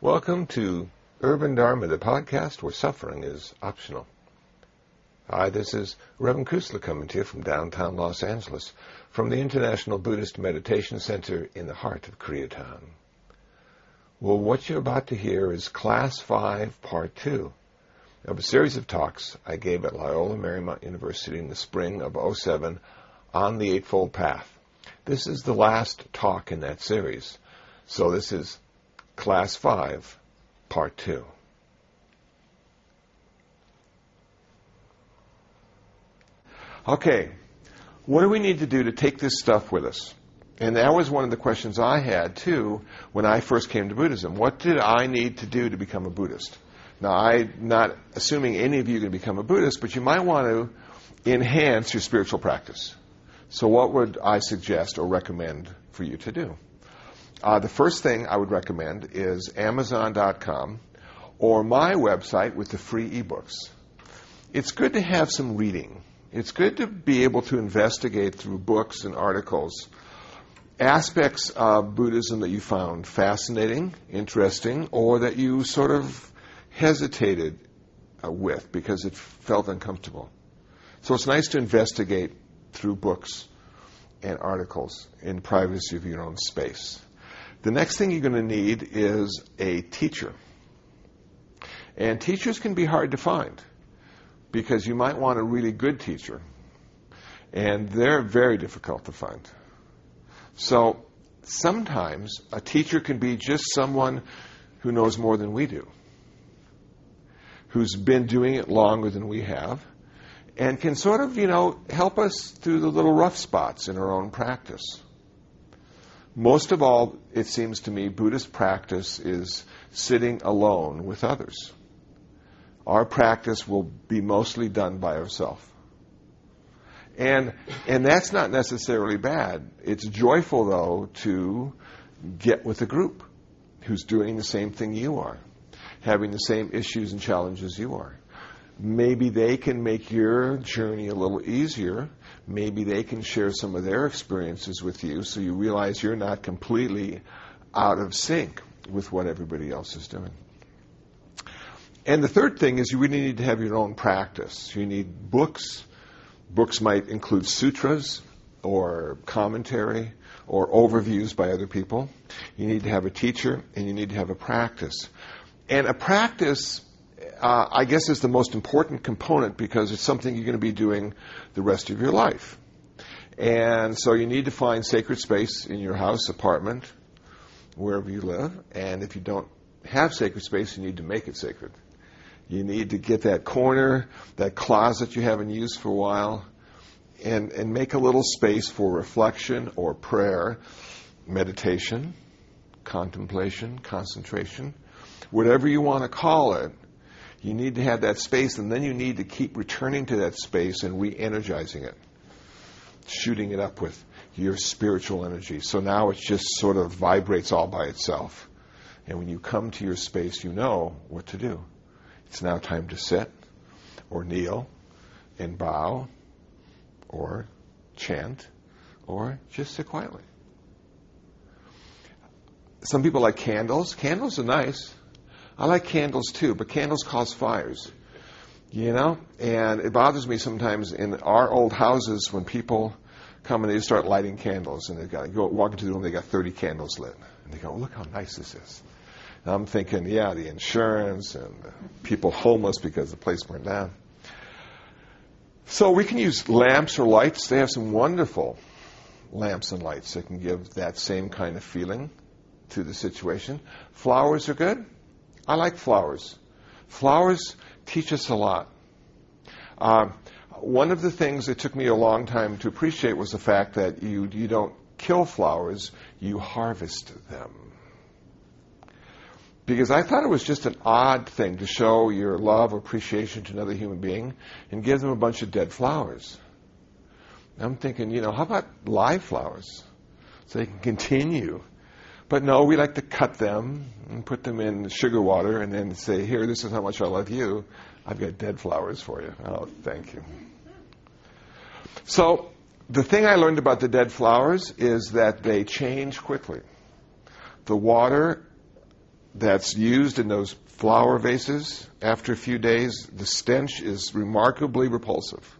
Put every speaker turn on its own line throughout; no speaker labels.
Welcome to Urban Dharma, the podcast where suffering is optional. Hi, this is Reverend Kusla coming to you from downtown Los Angeles, from the International Buddhist Meditation Center in the heart of Koreatown. Well, what you're about to hear is Class 5, Part 2 of a series of talks I gave at Loyola Marymount University in the spring of '07 on the Eightfold Path. This is the last talk in that series, so this is Class 5, Part 2. Okay, what do we need to do to take this stuff with us? And that was one of the questions I had, too, when I first came to Buddhism. What did I need to do to become a Buddhist? Now, I'm not assuming any of you can become a Buddhist, but you might want to enhance your spiritual practice. So what would I suggest or recommend for you to do? The first thing I would recommend is Amazon.com or my website with the free ebooks. It's good to have some reading. It's good to be able to investigate through books and articles aspects of Buddhism that you found fascinating, interesting, or that you sort of hesitated with because it felt uncomfortable. So it's nice to investigate through books and articles in privacy of your own space. The next thing you're going to need is a teacher. And teachers can be hard to find because you might want a really good teacher. And they're very difficult to find. So sometimes a teacher can be just someone who knows more than we do, who's been doing it longer than we have, and can sort of, help us through the little rough spots in our own practice. Most of all, it seems to me, Buddhist practice is sitting alone with others. Our practice will be mostly done by ourselves. And that's not necessarily bad. It's joyful, though, to get with a group who's doing the same thing you are, having the same issues and challenges you are. Maybe they can make your journey a little easier. Maybe they can share some of their experiences with you so you realize you're not completely out of sync with what everybody else is doing. And the third thing is you really need to have your own practice. You need books. Books might include sutras or commentary or overviews by other people. You need to have a teacher and you need to have a practice. And a practice, I guess, is the most important component because it's something you're going to be doing the rest of your life. And so you need to find sacred space in your house, apartment, wherever you live. And if you don't have sacred space, you need to make it sacred. You need to get that corner, that closet you haven't used for a while, and make a little space for reflection or prayer, meditation, contemplation, concentration, whatever you want to call it. You need to have that space, and then you need to keep returning to that space and re-energizing it, shooting it up with your spiritual energy. So now it just sort of vibrates all by itself. And when you come to your space, you know what to do. It's now time to sit or kneel and bow or chant or just sit quietly. Some people like candles. Candles are nice. I like candles too, but candles cause fires, and it bothers me sometimes in our old houses when people come and they start lighting candles and they walk into the room, they got 30 candles lit, and they go, "Look how nice this is." And I'm thinking, yeah, the insurance and the people homeless because the place burned down. So we can use lamps or lights. They have some wonderful lamps and lights that can give that same kind of feeling to the situation. Flowers are good. I like flowers. Flowers teach us a lot. One of the things that took me a long time to appreciate was the fact that you don't kill flowers, you harvest them. Because I thought it was just an odd thing to show your love or appreciation to another human being and give them a bunch of dead flowers. I'm thinking, how about live flowers so they can continue? But no, we like to cut them and put them in sugar water and then say, "Here, this is how much I love you. I've got dead flowers for you." Oh, thank you. So the thing I learned about the dead flowers is that they change quickly. The water that's used in those flower vases, after a few days, the stench is remarkably repulsive.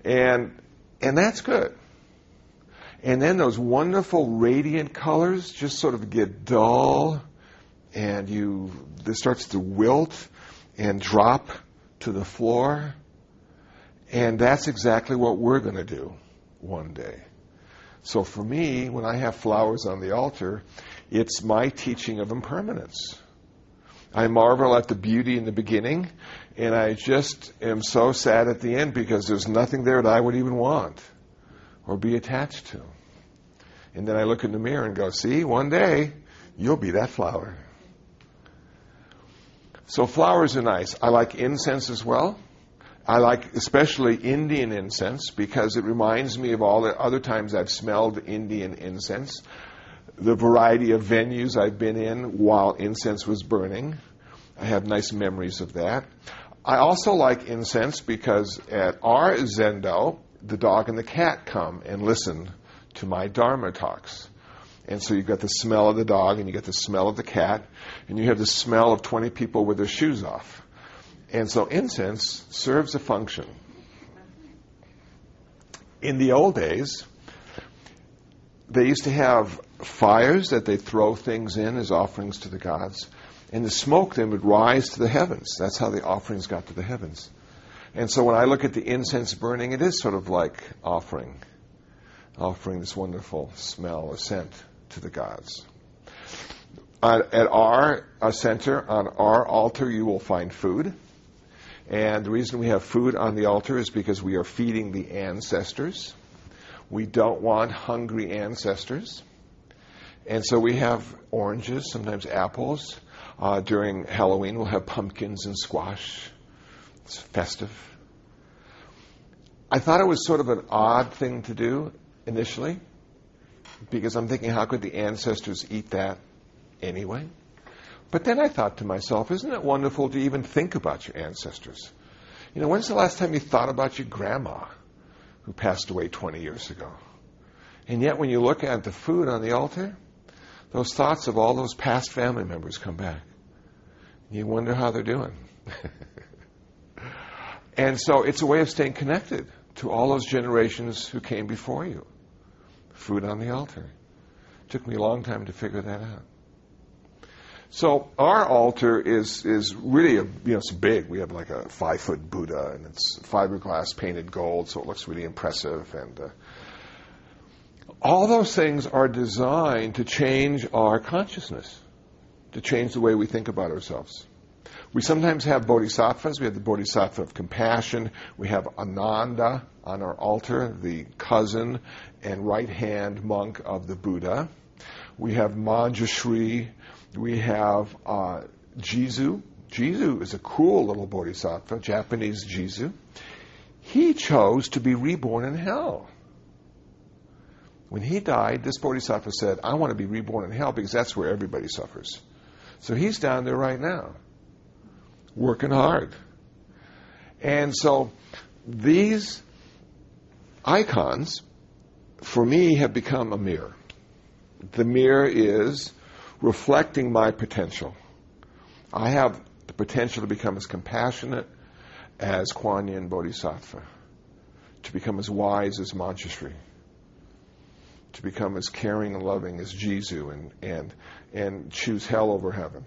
And that's good. And then those wonderful radiant colors just sort of get dull, and this starts to wilt and drop to the floor. And that's exactly what we're going to do one day. So for me, when I have flowers on the altar, it's my teaching of impermanence. I marvel at the beauty in the beginning, and I just am so sad at the end because there's nothing there that I would even want or be attached to. And then I look in the mirror and go, see, one day you'll be that flower. So flowers are nice. I like incense as well. I like especially Indian incense because it reminds me of all the other times I've smelled Indian incense, the variety of venues I've been in while incense was burning. I have nice memories of that. I also like incense because at our zendo, the dog and the cat come and listen to my Dharma talks. And so you've got the smell of the dog and you get the smell of the cat, and you have the smell of 20 people with their shoes off. And so incense serves a function. In the old days, they used to have fires that they'd throw things in as offerings to the gods, and the smoke then would rise to the heavens. That's how the offerings got to the heavens. And so when I look at the incense burning, it is sort of like offering this wonderful smell or scent to the gods. At our center, on our altar, you will find food. And the reason we have food on the altar is because we are feeding the ancestors. We don't want hungry ancestors. And so we have oranges, sometimes apples. During Halloween, we'll have pumpkins and squash. It's festive. I thought it was sort of an odd thing to do initially, because I'm thinking, how could the ancestors eat that anyway? But then I thought to myself, isn't it wonderful to even think about your ancestors? You know, when's the last time you thought about your grandma who passed away 20 years ago? And yet when you look at the food on the altar, those thoughts of all those past family members come back. You wonder how they're doing. And so it's a way of staying connected to all those generations who came before you. Food on the altar. It took me a long time to figure that out. So our altar is really it's big. We have like a 5-foot Buddha, and it's fiberglass painted gold, so it looks really impressive. And all those things are designed to change our consciousness, to change the way we think about ourselves. We sometimes have bodhisattvas. We have the bodhisattva of compassion. We have Ananda on our altar, the cousin and right-hand monk of the Buddha. We have Manjushri. We have Jizu. Jizu is a cool little bodhisattva, Japanese Jizu. He chose to be reborn in hell. When he died, this bodhisattva said, I want to be reborn in hell because that's where everybody suffers. So he's down there right now, working hard. And so these icons, for me, have become a mirror. The mirror is reflecting my potential. I have the potential to become as compassionate as Kuan Yin Bodhisattva, to become as wise as Manjushri, to become as caring and loving as Jizu, and choose hell over heaven,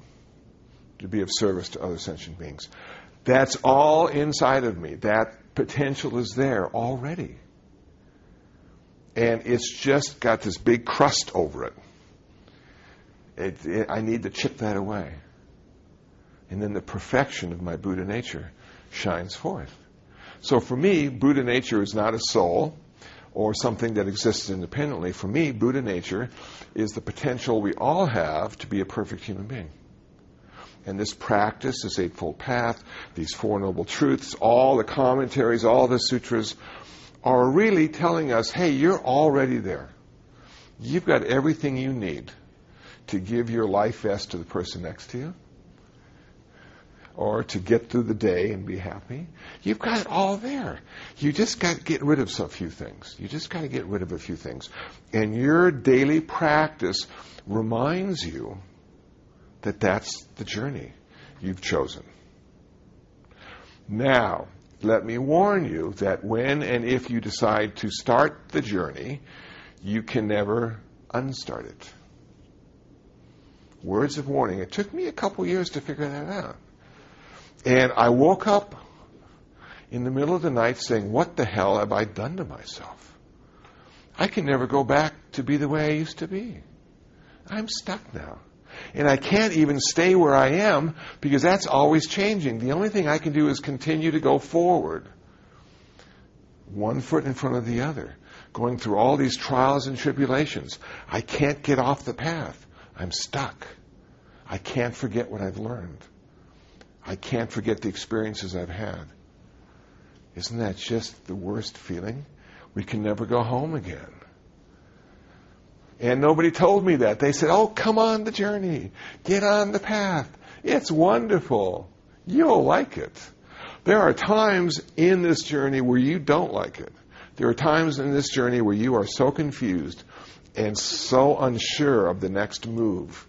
to be of service to other sentient beings. That's all inside of me. That potential is there already. And it's just got this big crust over it. I need to chip that away. And then the perfection of my Buddha nature shines forth. So for me, Buddha nature is not a soul or something that exists independently. For me, Buddha nature is the potential we all have to be a perfect human being. And this practice, this Eightfold Path, these Four Noble Truths, all the commentaries, all the sutras, are really telling us, hey, you're already there. You've got everything you need to give your life vest to the person next to you, or to get through the day and be happy. You've got it all there. You just got to get rid of a few things. You just got to get rid of a few things. And your daily practice reminds you that that's the journey you've chosen. Now, let me warn you that when and if you decide to start the journey, you can never unstart it. Words of warning. It took me a couple years to figure that out. And I woke up in the middle of the night saying, what the hell have I done to myself? I can never go back to be the way I used to be. I'm stuck now. And I can't even stay where I am because that's always changing. The only thing I can do is continue to go forward. One foot in front of the other. Going through all these trials and tribulations. I can't get off the path. I'm stuck. I can't forget what I've learned. I can't forget the experiences I've had. Isn't that just the worst feeling? We can never go home again. And nobody told me that. They said, oh, come on the journey. Get on the path. It's wonderful. You'll like it. There are times in this journey where you don't like it. There are times in this journey where you are so confused and so unsure of the next move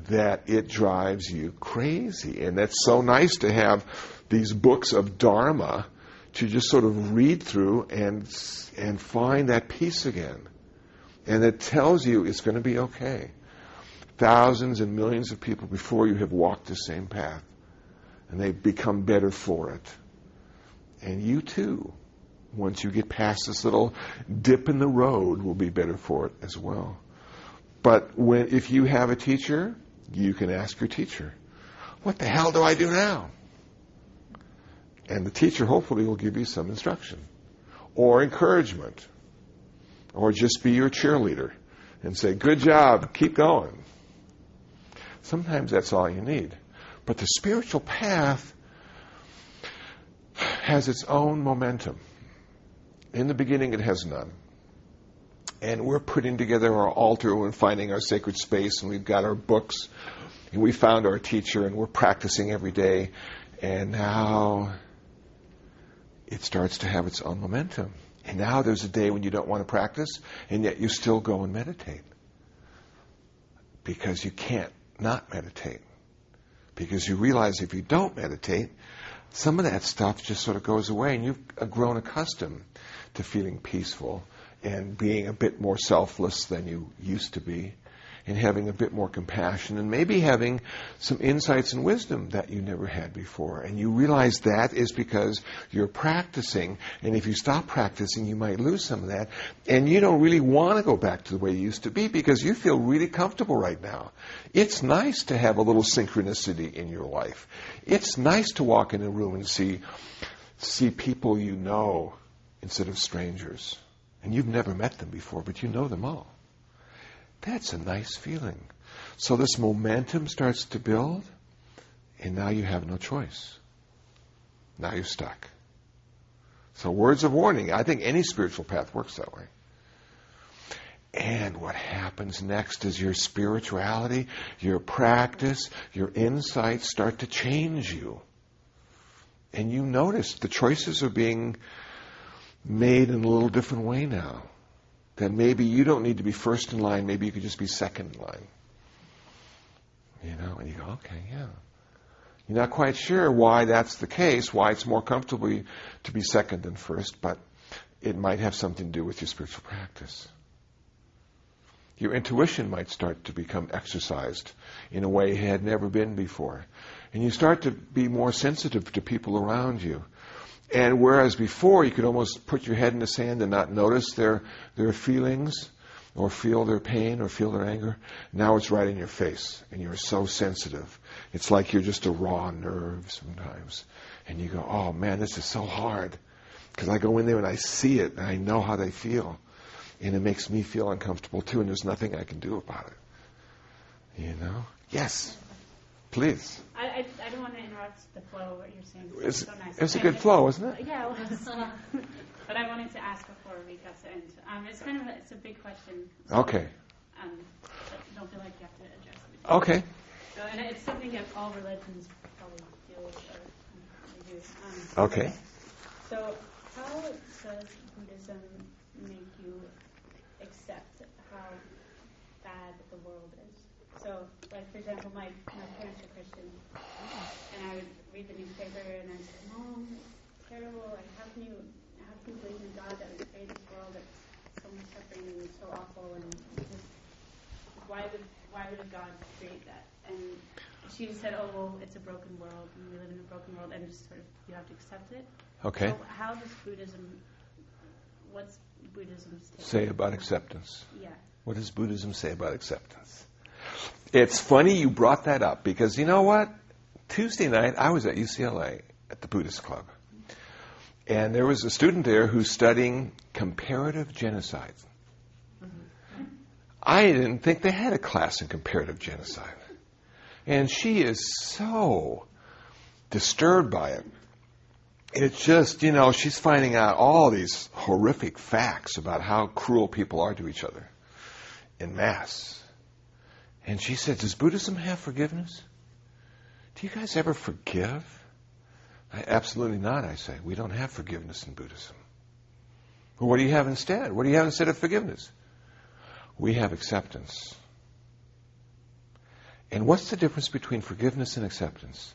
that it drives you crazy. And that's so nice to have these books of Dharma to just sort of read through and find that peace again. And it tells you it's going to be okay. Thousands and millions of people before you have walked the same path. And they've become better for it. And you too, once you get past this little dip in the road, will be better for it as well. But if you have a teacher, you can ask your teacher, what the hell do I do now? And the teacher hopefully will give you some instruction or encouragement. Or just be your cheerleader and say, good job, keep going. Sometimes that's all you need. But the spiritual path has its own momentum. In the beginning, it has none. And we're putting together our altar and finding our sacred space, and we've got our books, and we found our teacher, and we're practicing every day. And now it starts to have its own momentum. And now there's a day when you don't want to practice, and yet you still go and meditate. Because you can't not meditate. Because you realize if you don't meditate, some of that stuff just sort of goes away, and you've grown accustomed to feeling peaceful and being a bit more selfless than you used to be, and having a bit more compassion, and maybe having some insights and wisdom that you never had before. And you realize that is because you're practicing, and if you stop practicing, you might lose some of that. And you don't really want to go back to the way you used to be because you feel really comfortable right now. It's nice to have a little synchronicity in your life. It's nice to walk in a room and see people you know instead of strangers. And you've never met them before, but you know them all. That's a nice feeling. So this momentum starts to build, and now you have no choice. Now you're stuck. So words of warning. I think any spiritual path works that way. And what happens next is your spirituality, your practice, your insights start to change you. And you notice the choices are being made in a little different way now. That maybe you don't need to be first in line, maybe you could just be second in line. And you go, okay, yeah. You're not quite sure why that's the case, why it's more comfortable to be second than first, but it might have something to do with your spiritual practice. Your intuition might start to become exercised in a way it had never been before. And you start to be more sensitive to people around you. And whereas before you could almost put your head in the sand and not notice their feelings or feel their pain or feel their anger, now it's right in your face and you're so sensitive. It's like you're just a raw nerve sometimes. And you go, oh man, this is so hard. Because I go in there and I see it and I know how they feel. And it makes me feel uncomfortable too, and there's nothing I can do about it. Yes. Please.
I don't want to interrupt the flow of what you're saying. It's so nice.
It's a good flow, isn't it?
Yeah, it was. But I wanted to ask before we got to end. It's a big question. So,
okay.
But don't feel like you have to address it.
Okay.
So, and it's something that all religions probably deal with or they do.
Okay.
So how does Buddhism make you accept how bad the world is? So, like, for example, my parents are Christian, and I would read the newspaper, and I'd say, Mom, it's terrible. Like, how can you believe in God that would create this world that's so much suffering and so awful, and just, why would a God create that? And she just said, oh, well, it's a broken world, and we live in a broken world, and just sort of, you have to accept it.
Okay.
So how does what's Buddhism's take
Say about acceptance.
Yeah.
What does Buddhism say about acceptance? It's funny you brought that up, because you know what? Tuesday night, I was at UCLA at the Buddhist Club. And there was a student there who's studying comparative genocide. Mm-hmm. I didn't think they had a class in comparative genocide. And she is so disturbed by it. It's just, she's finding out all these horrific facts about how cruel people are to each other en masse. And she said, does Buddhism have forgiveness? Do you guys ever forgive? Absolutely not, I say. We don't have forgiveness in Buddhism. Well, what do you have instead? What do you have instead of forgiveness? We have acceptance. And what's the difference between forgiveness and acceptance?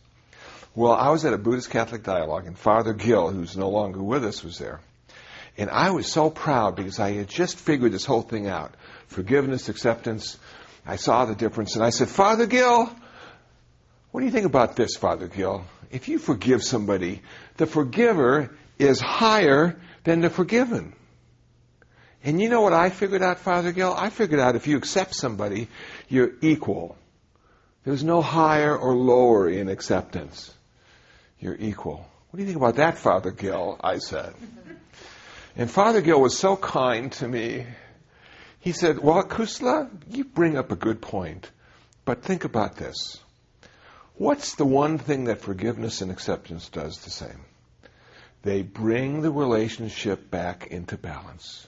Well, I was at a Buddhist Catholic dialogue, and Father Gill, who's no longer with us, was there. And I was so proud because I had just figured this whole thing out. Forgiveness, acceptance. I saw the difference, and I said, Father Gill, what do you think about this, Father Gill? If you forgive somebody, the forgiver is higher than the forgiven. And you know what I figured out, Father Gill? I figured out if you accept somebody, you're equal. There's no higher or lower in acceptance. You're equal. What do you think about that, Father Gill? I said. And Father Gill was so kind to me. He said, well, Kusala, you bring up a good point. But think about this. What's the one thing that forgiveness and acceptance does the same? They bring the relationship back into balance.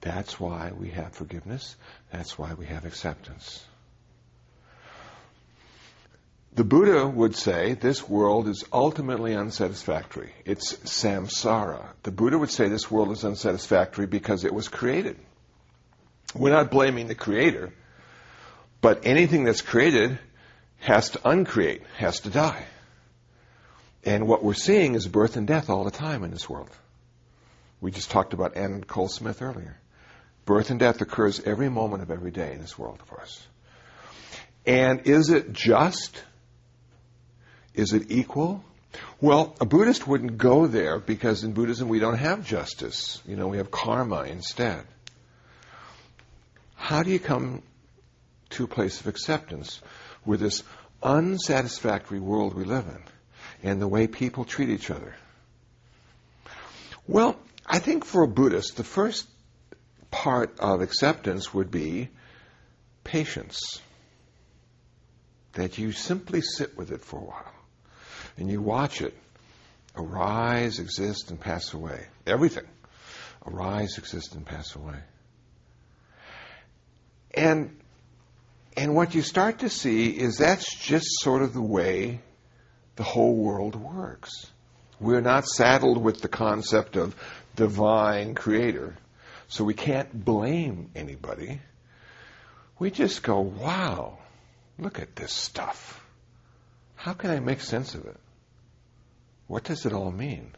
That's why we have forgiveness. That's why we have acceptance. The Buddha would say this world is ultimately unsatisfactory. It's samsara. The Buddha would say this world is unsatisfactory because it was created. We're not blaming the creator, but anything that's created has to uncreate, has to die. And what we're seeing is birth and death all the time in this world. We just talked about Anna Nicole Smith earlier. Birth and death occurs every moment of every day in this world of ours. And is it just? Is it equal? Well, a Buddhist wouldn't go there because in Buddhism we don't have justice. We have karma instead. How do you come to a place of acceptance with this unsatisfactory world we live in and the way people treat each other? Well, I think for a Buddhist, the first part of acceptance would be patience. That you simply sit with it for a while. And you watch it arise, exist, and pass away. Everything. Arise, exist, and pass away. And what you start to see is that's just sort of the way the whole world works. We're not saddled with the concept of divine creator, so we can't blame anybody. We just go, wow, look at this stuff. How can I make sense of it? What does it all mean?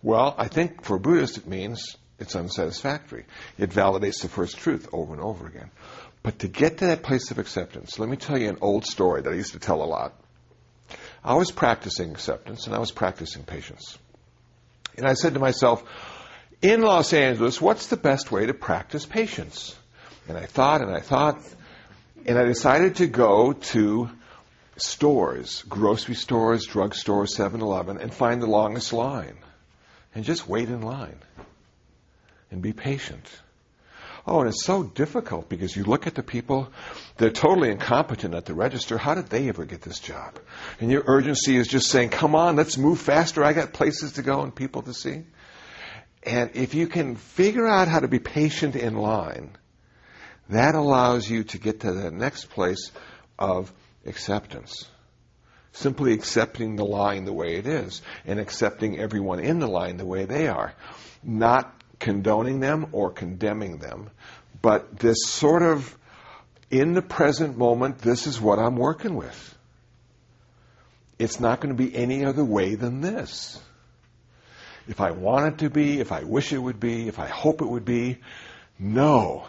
Well, I think for a Buddhist it means it's unsatisfactory. It validates the first truth over and over again. But to get to that place of acceptance, let me tell you an old story that I used to tell a lot. I was practicing acceptance and I was practicing patience. And I said to myself, in Los Angeles, what's the best way to practice patience? And I thought, and I decided to go to stores, grocery stores, drugstores, 7-Eleven, and find the longest line. And just wait in line. And be patient. Oh, and it's so difficult because you look at the people, they're totally incompetent at the register. How did they ever get this job? And your urgency is just saying, come on, let's move faster. I got places to go and people to see. And if you can figure out how to be patient in line, that allows you to get to the next place of acceptance. Simply accepting the line the way it is and accepting everyone in the line the way they are. Not condoning them or condemning them, but this sort of In the present moment, this is what I'm working with. It's not going to be any other way than this. If I want it to be, if I wish it would be, if I hope it would be, no.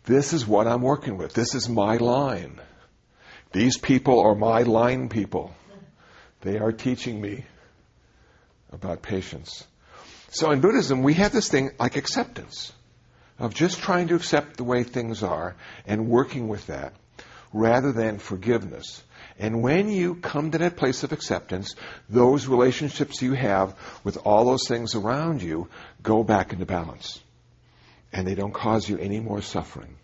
This is what I'm working with. This is my line. These people are my line people. They are teaching me about patience. So in Buddhism, we have this thing like acceptance, of just trying to accept the way things are and working with that, rather than forgiveness. And when you come to that place of acceptance, those relationships you have with all those things around you go back into balance. And they don't cause you any more suffering.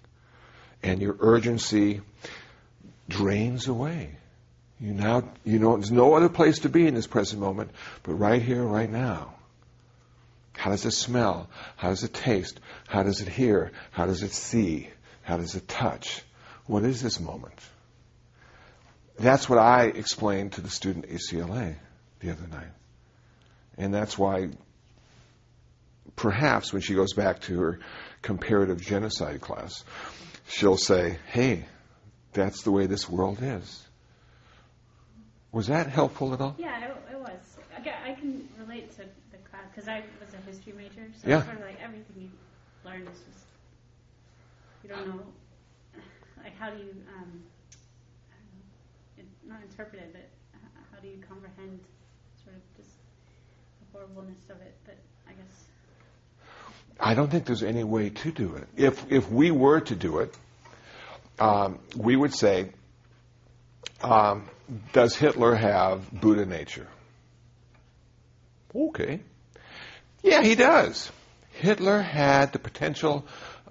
And your urgency drains away. You know there's no other place to be in this present moment but right here, right now. How does it smell? How does it taste? How does it hear? How does it see? How does it touch? What is this moment? That's what I explained to the student at UCLA the other night. And that's why perhaps when she goes back to her comparative genocide class, she'll say, hey, that's the way this world is. Was that helpful at all?
Yeah, it was. I can relate to the class because I was a history major, so
Yeah.
it's sort of like everything you learn is just, you don't know, like how do you, I don't know, not interpret it, but how do you comprehend sort of just the horribleness of it, but I guess.
I don't think there's any way to do it. If we were to do it, we would say, does Hitler have Buddha nature? Okay. Yeah, he does. Hitler had the potential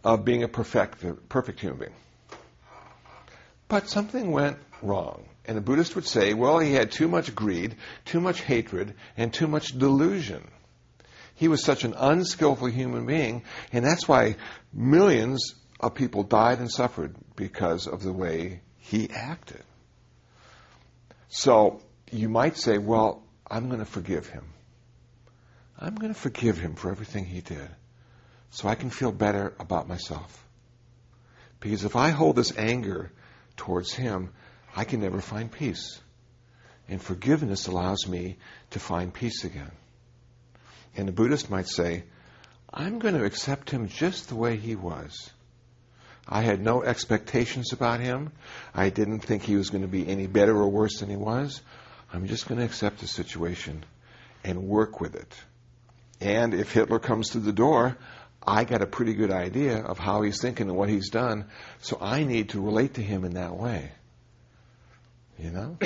of being a perfect human being. But something went wrong. And a Buddhist would say, well, he had too much greed, too much hatred, and too much delusion. He was such an unskillful human being, and that's why millions of people died and suffered because of the way he acted. So you might say, well, I'm going to forgive him. I'm going to forgive him for everything he did so I can feel better about myself. Because if I hold this anger towards him, I can never find peace. And forgiveness allows me to find peace again. And the Buddhist might say, I'm going to accept him just the way he was. I had no expectations about him. I didn't think he was going to be any better or worse than he was. I'm just going to accept the situation and work with it. And if Hitler comes through the door, I got a pretty good idea of how he's thinking and what he's done, so I need to relate to him in that way. You know?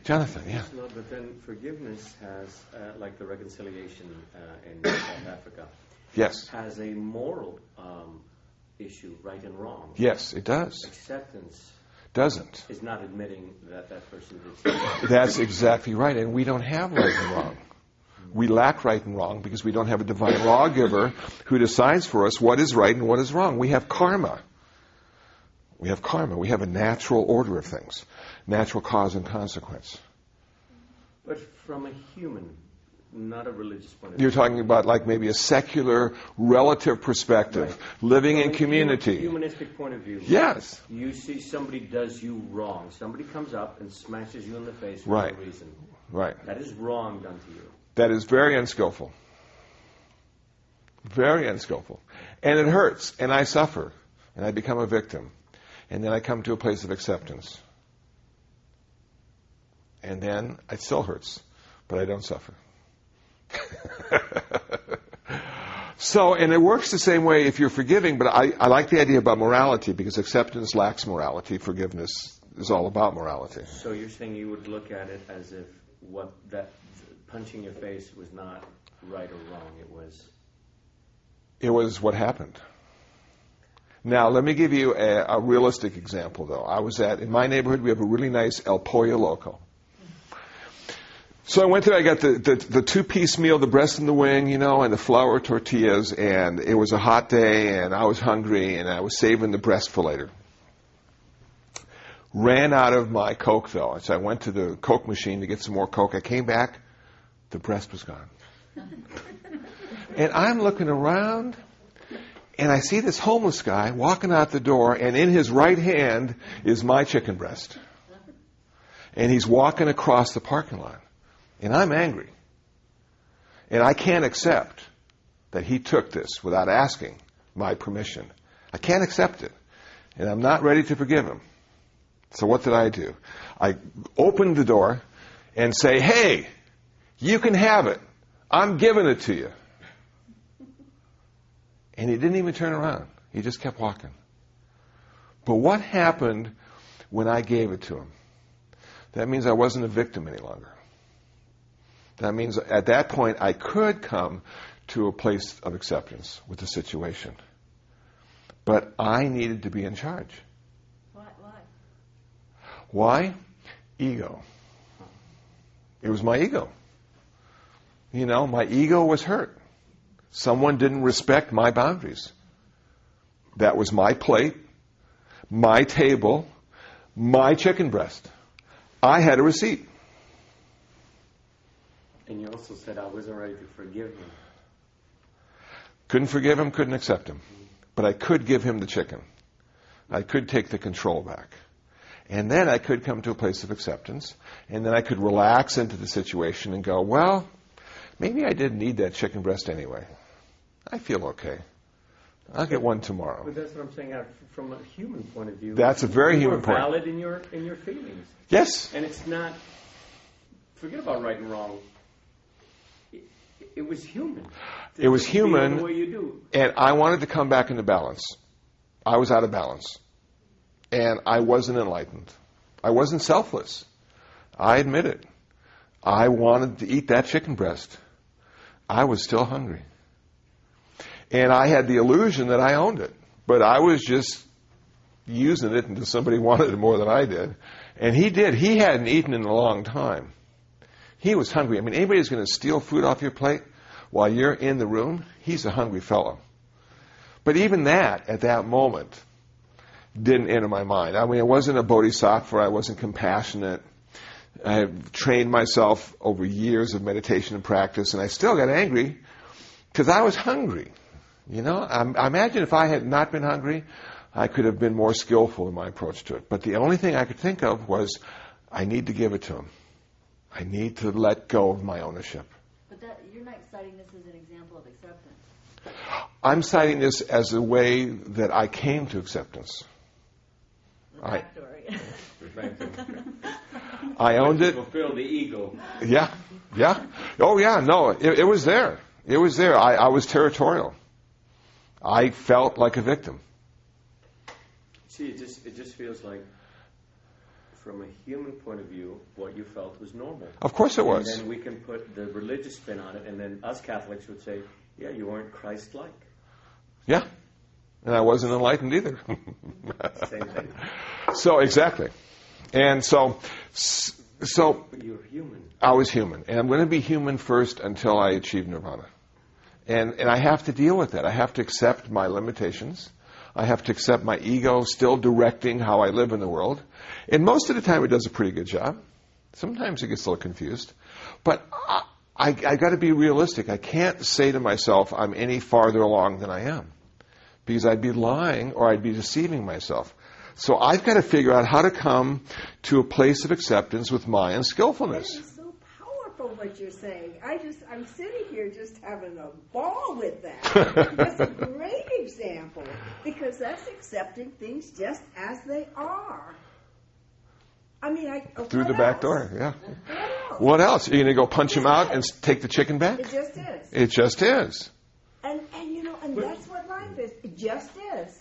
Jonathan, yeah.
No, but then forgiveness has, like the reconciliation in South Africa,
Yes.
has a moral issue, right and wrong.
Yes, it does.
Acceptance
Doesn't.
is not admitting that that person did something.
That's exactly right. And we don't have right and wrong. We lack right and wrong because we don't have a divine lawgiver who decides for us what is right and what is wrong. We have karma. We have karma. We have a natural order of things. Natural cause and consequence.
But from a human, not a religious point of view.
You're talking about like maybe a secular, relative perspective,
Right.
living
From
in
a
community.
Humanistic point of view.
Yes.
You see somebody does you wrong. Somebody comes up and smashes you in the face for
Right.
no reason.
Right.
That is wrong done to you.
That is very unskillful. Very unskillful. And it hurts, and I suffer, and I become a victim. And then I come to a place of acceptance. And then it still hurts, but I don't suffer. So, and it works the same way if you're forgiving, but I like the idea about morality because acceptance lacks morality. Forgiveness is all about morality.
So you're saying you would look at it as if what that punching your face was not right or wrong,
It was what happened. Now, let me give you a realistic example, though. I was in my neighborhood, we have a really nice El Pollo Loco. So I went there, I got the two-piece meal, the breast and the wing, and the flour tortillas, and it was a hot day, and I was hungry, and I was saving the breast for later. Ran out of my Coke, though. So I went to the Coke machine to get some more Coke. I came back, the breast was gone. And I'm looking around, And I see this homeless guy walking out the door, and in his right hand is my chicken breast. And he's walking across the parking lot. And I'm angry. And I can't accept that he took this without asking my permission. I can't accept it. And I'm not ready to forgive him. So what did I do? I opened the door and say, hey, you can have it. I'm giving it to you. And he didn't even turn around. He just kept walking. But what happened when I gave it to him? That means I wasn't a victim any longer. That means at that point I could come to a place of acceptance with the situation. But I needed to be in charge. Why? Ego. It was my ego. You know, my ego was hurt. Someone didn't respect my boundaries. That was my plate, my table, my chicken breast. I had a receipt.
And you also said I wasn't ready to forgive him.
Couldn't forgive him, couldn't accept him. But I could give him the chicken. I could take the control back. And then I could come to a place of acceptance. And then I could relax into the situation and go, well, maybe I didn't need that chicken breast anyway. I feel okay. I'll get one tomorrow.
But that's what I'm saying. From a human point of view,
That's a very human point.
Valid in your feelings.
Yes.
And it's not. Forget about right and wrong. It was human.
It was human.
The way you do.
And I wanted to come back into balance. I was out of balance. And I wasn't enlightened. I wasn't selfless. I admit it. I wanted to eat that chicken breast. I was still hungry. And I had the illusion that I owned it. But I was just using it until somebody wanted it more than I did. And he did. He hadn't eaten in a long time. He was hungry. I mean, anybody who's going to steal food off your plate while you're in the room, he's a hungry fellow. But even that, at that moment, didn't enter my mind. I mean, I wasn't a bodhisattva. I wasn't compassionate. I have trained myself over years of meditation and practice, and I still got angry because I was hungry. You know, I imagine if I had not been hungry, I could have been more skillful in my approach to it. But the only thing I could think of was, I need to give it to him. I need to let go of my ownership.
But you're not citing this as an example of acceptance.
I'm citing this as a way that I came to acceptance.
The backstory.
I owned it.
Fulfill the ego.
Yeah. Oh, yeah. No, it was there. It was there. I was territorial. I felt like a victim.
See, it just feels like, from a human point of view, what you felt was normal.
Of course it was.
And then we can put the religious spin on it, and then us Catholics would say, yeah, you weren't Christ-like.
Yeah. And I wasn't enlightened either.
Same thing.
So, exactly. And so
But you're human.
I was human. And I'm going to be human first until I achieve nirvana. And I have to deal with that. I have to accept my limitations. I have to accept my ego still directing how I live in the world. And most of the time it does a pretty good job. Sometimes it gets a little confused. But I got to be realistic. I can't say to myself I'm any farther along than I am. Because I'd be lying or I'd be deceiving myself. So I've got to figure out how to come to a place of acceptance with my unskillfulness.
That is so powerful what you're saying. I'm sitting here just having a ball with that. That's a great example because that's accepting things just as they are. I mean,
Through the back door, yeah.
What else?
What else? Are you going to go punch him out and take the chicken back?
It just is.
It just is.
And that's what life is. It just is.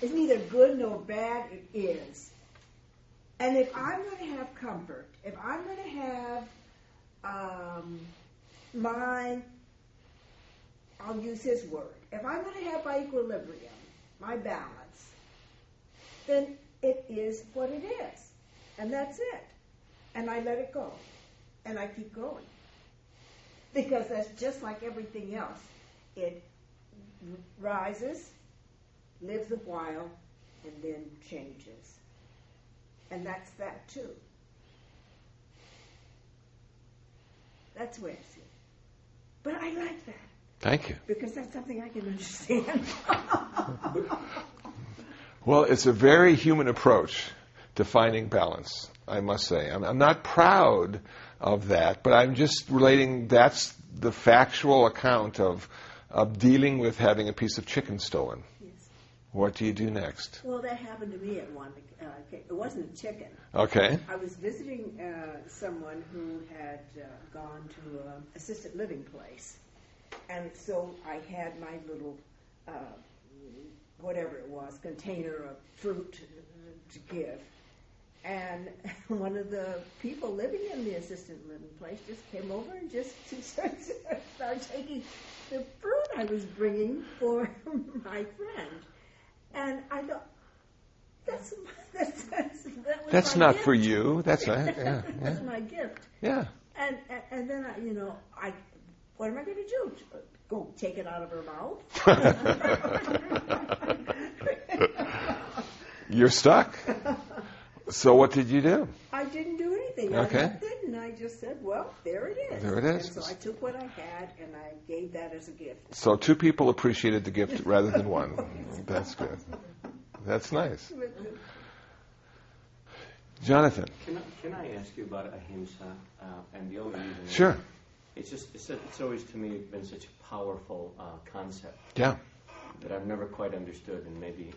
It's neither good nor bad. It is. And if I'm going to have comfort, if I'm going to have I'll use his word. If I'm going to have my equilibrium, my balance, then it is what it is. And that's it. And I let it go. And I keep going. Because that's just like everything else. It rises, lives a while, and then changes. And that's that too. That's where I see it. But I like that.
Thank you.
Because that's something I can understand.
Well, it's a very human approach to finding balance, I must say. I'm not proud of that, but I'm just relating that's the factual account of dealing with having a piece of chicken stolen.
Yes.
What do you do next?
Well, that happened to me at one. It wasn't a chicken.
Okay.
I was visiting someone who had gone to an assisted living place. And so I had my little, whatever it was, container of fruit to give. And one of the people living in the assisted living place just came over and just started taking the fruit I was bringing for my friend. And I thought,
that's
my
not
gift.
for you. That's yeah.
That's my gift.
Yeah.
And then what am I going to do? Go take it out of her mouth?
You're stuck. So what did you do?
I didn't do anything.
Okay.
I left it and I just said, well, there it is.
There it is.
And so I took what I had and I gave that as a gift.
So two people appreciated the gift rather than one. That's good. That's nice. Jonathan.
Can I ask you about ahimsa and the only reason?
Sure.
It's always to me been such a powerful concept.
Yeah.
That I've never quite understood, and maybe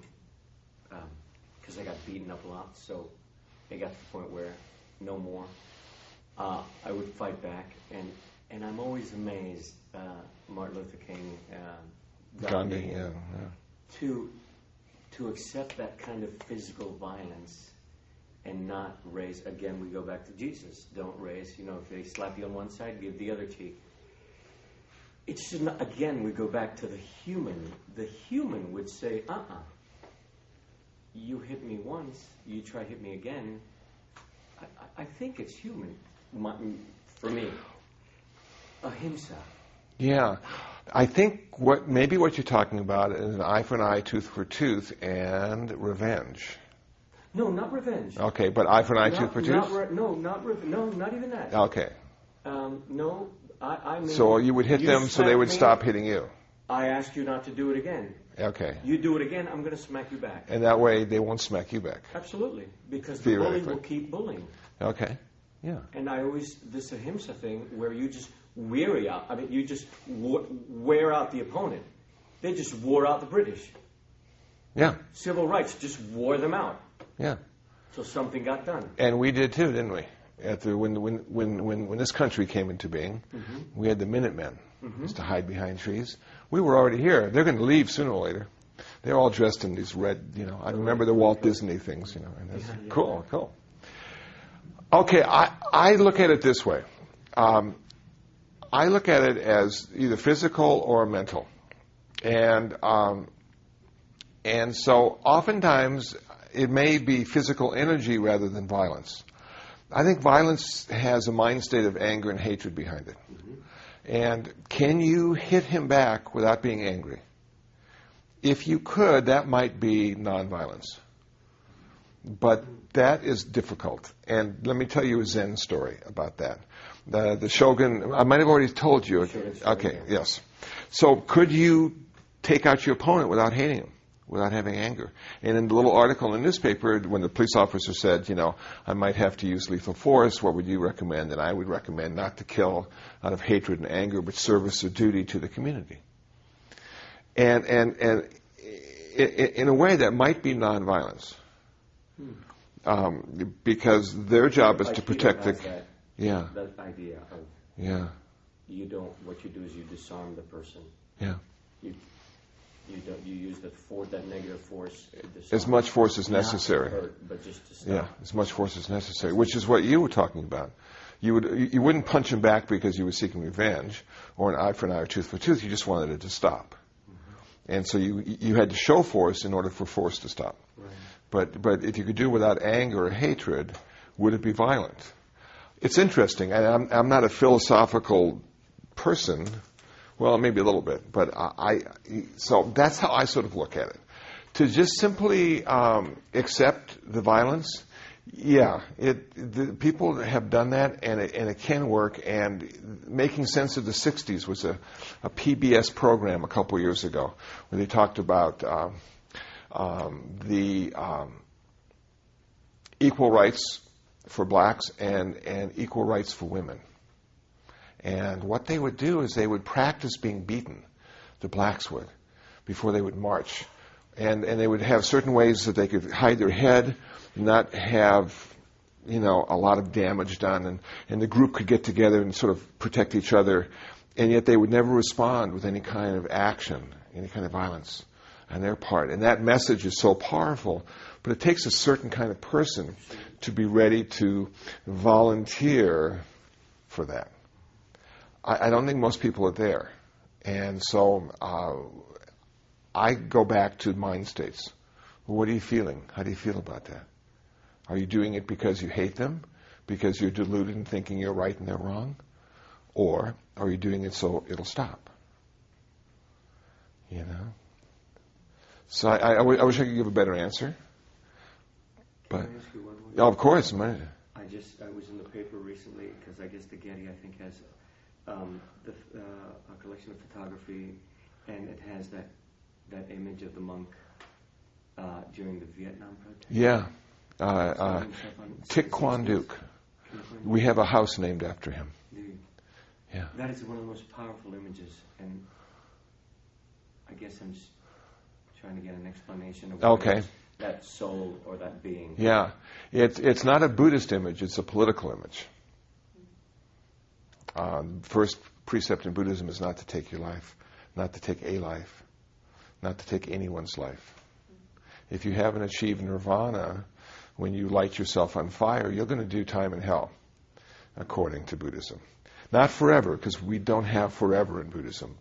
because I got beaten up a lot, so it got to the point where no more. I would fight back, and I'm always amazed, Martin Luther King,
Gandhi, yeah.
To accept that kind of physical violence and not raise. Again, we go back to Jesus. Don't raise. If they slap you on one side, give the other cheek. It should not. Again, we go back to the human. The human would say, you hit me once, you try to hit me again. I think it's human, for me. Ahimsa.
Yeah. I think what you're talking about is an eye for an eye, tooth for tooth, and revenge.
No, not revenge.
Okay, but eye for an eye, tooth for tooth?
Not even that.
Okay.
No, I mean...
So you would hit them so they would stop hitting you?
I ask you not to do it again.
Okay.
You do it again, I'm going to smack you back.
And that way they won't smack you back?
Absolutely, because the bully will keep bullying.
Okay, yeah.
And this ahimsa thing where you just weary out, you just wear out the opponent. They just wore out the British.
Yeah.
Civil rights just wore them out.
Yeah.
So something got done.
And we did too, didn't we? When this country came into being, we had the Minutemen used to hide behind trees. We were already here. They're going to leave sooner or later. They're all dressed in these red, I remember the Walt Disney things, and that's cool. Okay, I look at it this way. I look at it as either physical or mental. And so oftentimes it may be physical energy rather than violence. I think violence has a mind state of anger and hatred behind it. And can you hit him back without being angry? If you could, that might be nonviolence. But that is difficult. And let me tell you a Zen story about that. The shogun, I might have already told you. Okay, yes. So could you take out your opponent without hating him, without having anger? And in the little article in the newspaper, when the police officer said, I might have to use lethal force, what would you recommend? And I would recommend not to kill out of hatred and anger, but service or duty to the community. And in a way, that might be nonviolence. Because their job is to protect the...
That idea of...
Yeah.
What you do is you disarm the person.
Yeah.
You use that negative force to disarm.
As much force as necessary.
Not to hurt, but just to stop.
Yeah, as much force as necessary, which is what you were talking about. You wouldn't punch him back because you were seeking revenge, or an eye for an eye or tooth for tooth. You just wanted it to stop. And so you had to show force in order for force to stop. Right. But if you could do it without anger or hatred, would it be violent? It's interesting. I'm not a philosophical person. Well, maybe a little bit, but so that's how I sort of look at it. To just simply accept the violence Yeah, people have done that, and it can work. And Making Sense of the 60s was a PBS program a couple years ago where they talked about the equal rights for blacks and equal rights for women. And what they would do is they would practice being beaten, the blacks would, before they would march. And they would have certain ways that they could hide their head, not have, a lot of damage done, and the group could get together and sort of protect each other, and yet they would never respond with any kind of action, any kind of violence on their part. And that message is so powerful, but it takes a certain kind of person to be ready to volunteer for that. I don't think most people are there. And so I go back to mind states. Well, what are you feeling? How do you feel about that? Are you doing it because you hate them? Because you're deluded and thinking you're right and they're wrong? Or are you doing it so it'll stop? So I wish I could give a better answer. But,
Can I ask you one more?
Oh, of course.
I was in the paper recently because I guess the Getty, I think, has a collection of photography, and it has that image of the monk during the Vietnam protest.
Yeah. Thich Quan Duc. We have a house named after him. Yeah.
That is one of the most powerful images, and I guess I'm just trying to get an explanation of what is that soul or that being.
Yeah. It's not a Buddhist image, it's a political image. First precept in Buddhism is not to take your life, not to take a life, not to take anyone's life. If you haven't achieved nirvana, when you light yourself on fire, you're going to do time in hell, according to Buddhism. Not forever, because we don't have forever in Buddhism.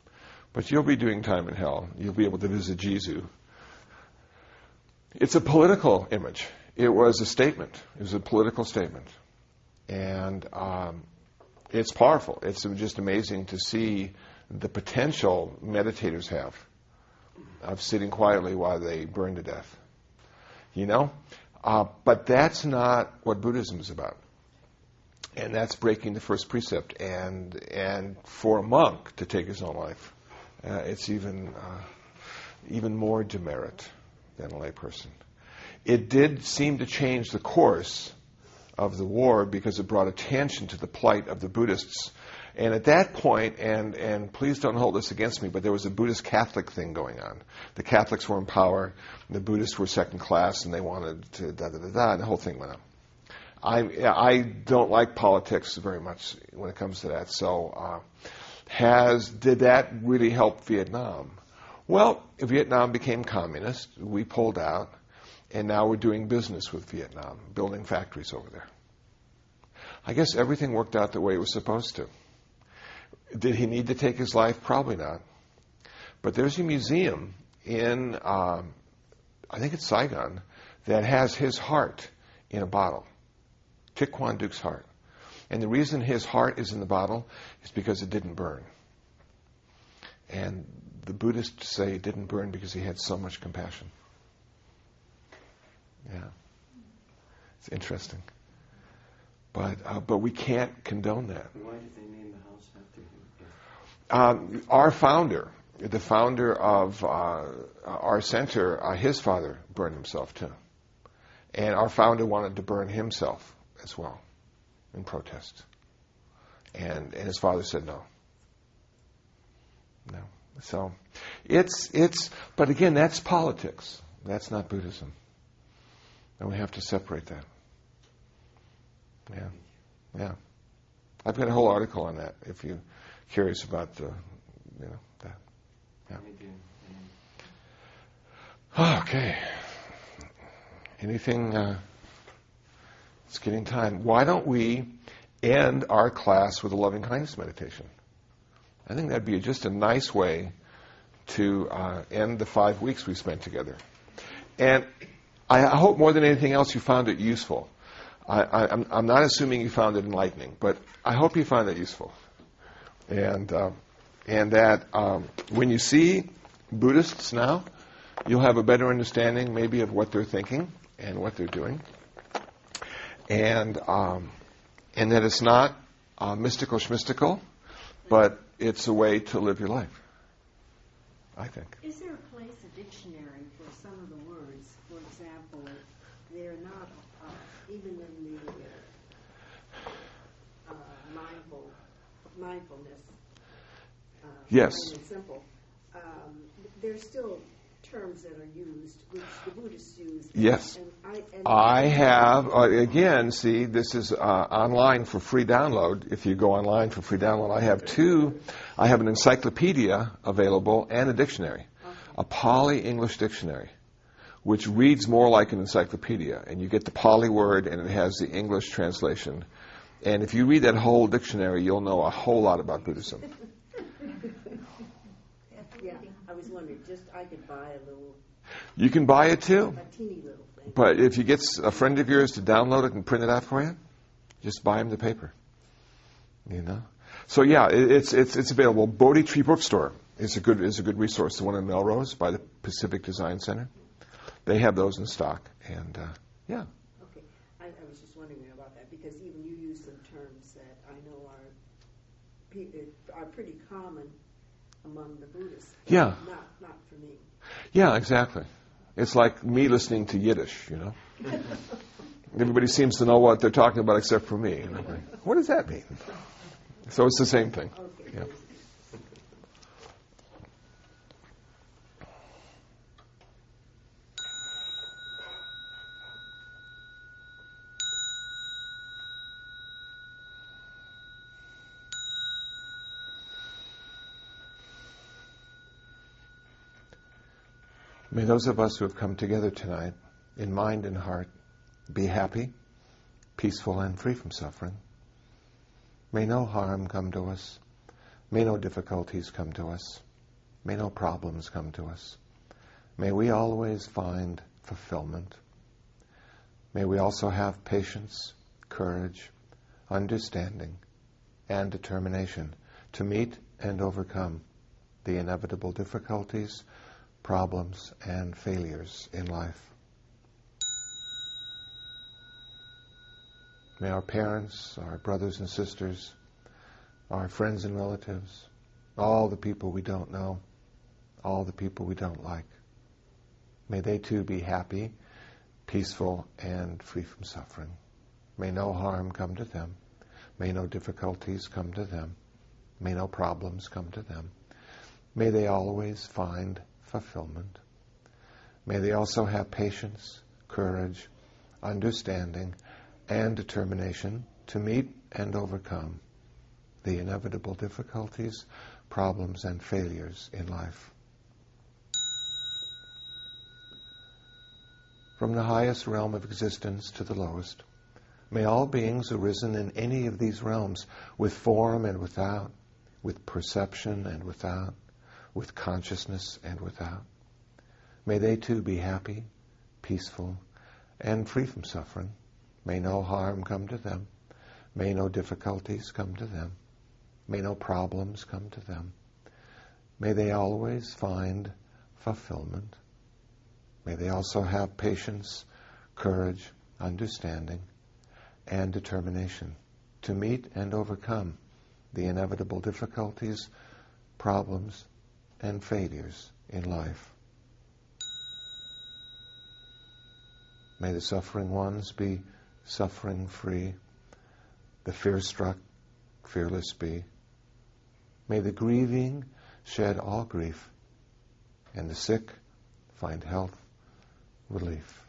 But you'll be doing time in hell. You'll be able to visit Jesus. It's a political image. It was a statement. It was a political statement. And it's powerful. It's just amazing to see the potential meditators have of sitting quietly while they burn to death. But that's not what Buddhism is about. And that's breaking the first precept. And for a monk to take his own life, it's even more demerit than a layperson. It did seem to change the course of the war because it brought attention to the plight of the Buddhists. And at that point, and please don't hold this against me, but there was a Buddhist Catholic thing going on. The Catholics were in power, the Buddhists were second class, and they wanted to and the whole thing went on. I don't like politics very much when it comes to that. So did that really help Vietnam? Well, Vietnam became communist. We pulled out, and now we're doing business with Vietnam, building factories over there. I guess everything worked out the way it was supposed to. Did he need to take his life? Probably not. But there's a museum in, I think it's Saigon, that has his heart in a bottle. Thich Quan Duc's heart. And the reason his heart is in the bottle is because it didn't burn. And the Buddhists say it didn't burn because he had so much compassion. Yeah. It's interesting. But we can't condone that.
Why did they name the house after him?
Our founder, the founder of our center, his father burned himself too. And our founder wanted to burn himself as well in protest. And his father said no. No. So but again, that's politics. That's not Buddhism. And we have to separate that. Yeah. I've got a whole article on that if you're curious about that. Yeah. Okay. Anything? It's getting time. Why don't we end our class with a loving kindness meditation? I think that'd be just a nice way to end the 5 weeks we spent together. And I hope more than anything else you found it useful. I'm not assuming you found it enlightening, but I hope you found it useful. And that when you see Buddhists now, you'll have a better understanding maybe of what they're thinking and what they're doing. and that it's not mystical schmystical, but it's a way to live your life, I think.
Is there a place, a dictionary for some of the words? For example, they're not even in the mindfulness.
Yes.
Plain and simple. There's still terms that are used, which the Buddhists use.
Yes.
And
I have, again, see, this is online for free download. If you go online for free download, I have an encyclopedia available and a dictionary, a Pali English dictionary, which reads more like an encyclopedia. And you get the Pali word and it has the English translation. And if you read that whole dictionary, you'll know a whole lot about Buddhism.
Yeah, I was wondering, I could buy a little.
You can buy it too.
A teeny little thing.
But if you get a friend of yours to download it and print it out for you, just buy him the paper. You know. So yeah, it's available. Bodhi Tree Bookstore is a good resource. The one in Melrose by the Pacific Design Center. They have those in stock, and yeah.
Okay, I was just wondering about that because even you use some terms that I know are pretty common among the Buddhists.
Yeah.
Not for me.
Yeah, exactly. It's like me listening to Yiddish, you know. Everybody seems to know what they're talking about except for me. And I'm like, what does that mean? So it's the same thing.
Okay.
Yeah. May those of us who have come together tonight, in mind and heart, be happy, peaceful, and free from suffering. May no harm come to us. May no difficulties come to us. May no problems come to us. May we always find fulfillment. May we also have patience, courage, understanding, and determination to meet and overcome the inevitable difficulties, problems, and failures in life. May our parents, our brothers and sisters, our friends and relatives, all the people we don't know, all the people we don't like, may they too be happy, peaceful, and free from suffering. May no harm come to them. May no difficulties come to them. May no problems come to them. May they always find fulfillment. May they also have patience, courage, understanding, and determination to meet and overcome the inevitable difficulties, problems, and failures in life. From the highest realm of existence to the lowest, may all beings arisen in any of these realms, with form and without, with perception and without, with consciousness and without. May they too be happy, peaceful, and free from suffering. May no harm come to them. May no difficulties come to them. May no problems come to them. May they always find fulfillment. May they also have patience, courage, understanding, and determination to meet and overcome the inevitable difficulties, problems, and failures in life. May the suffering ones be suffering-free, the fear-struck fearless be. May the grieving shed all grief, and the sick find health, relief.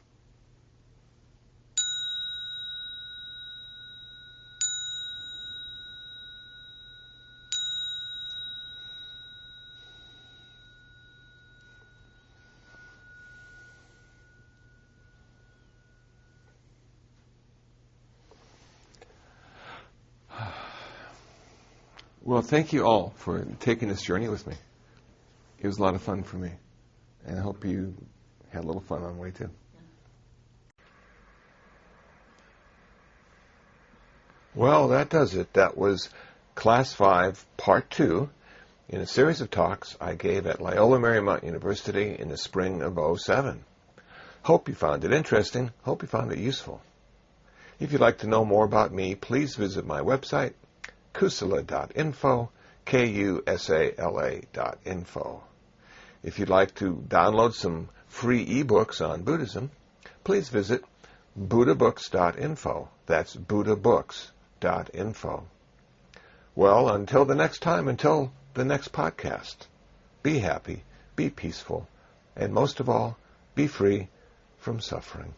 Well, thank you all for taking this journey with me. It was a lot of fun for me. And I hope you had a little fun on the way too. Well, that does it. That was Class 5, Part 2, in a series of talks I gave at Loyola Marymount University in the spring of '07. Hope you found it interesting. Hope you found it useful. If you'd like to know more about me, please visit my website, kusala.info, kusala.info. If you'd like to download some free ebooks on Buddhism, please visit buddhabooks.info. That's buddhabooks.info. Well, until the next time, until the next podcast, be happy, be peaceful, and most of all, be free from suffering.